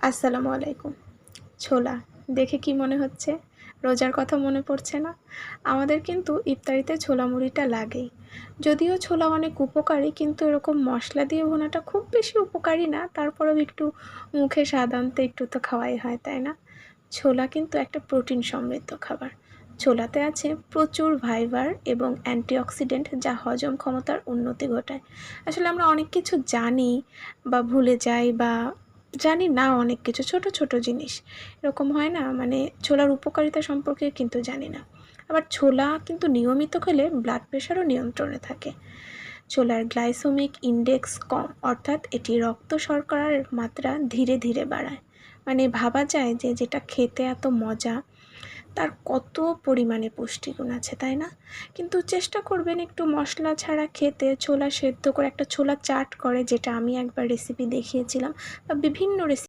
আসসালামু আলাইকুম। ছোলা দেখে কি মনে হচ্ছে? রোজার কথা মনে পড়ছে না? আমাদের কিন্তু ইফতারিতে ছোলা মুড়িটা লাগেই। যদিও ছোলা অনেক উপকারী, কিন্তু এরকম মশলা দিয়ে ভুনাটা খুব বেশি উপকারী না। তারপরেও একটু মুখে স্বাদ আনতে একটু তো খাওয়াই হয়, তাই না? ছোলা কিন্তু একটা প্রোটিন সমৃদ্ধ খাবার। ছোলাতে আছে প্রচুর ফাইবার এবং অ্যান্টিঅক্সিডেন্ট, যা হজম ক্ষমতার উন্নতি ঘটায়। আসলে আমরা অনেক কিছু জানি বা ভুলে যাই, বা জানি না অনেক কিছু ছোট ছোট জিনিস এরকম হয় না, মানে ছোলার উপকারিতা সম্পর্কে কিন্তু জানি না। আবার ছোলা কিন্তু নিয়মিত খেলে ব্লাড প্রেশারও নিয়ন্ত্রণে থাকে। ছোলার গ্লাইসেমিক ইনডেক্স কম, অর্থাৎ এটি রক্ত শর্করার মাত্রা ধীরে ধীরে বাড়ায়। মানে ভাবা যায় যে যেটা খেতে এত মজা, তার কত পরিমাণে পুষ্টিগুণ আছে, তাই না? কিন্তু চেষ্টা করবেন একটু মশলা ছাড়া খেতে। ছোলা সেদ্ধ করে একটা ছোলা চাট করে, যেটা আমি একবার রেসিপি দেখিয়েছিলাম, বা বিভিন্ন রেসিপি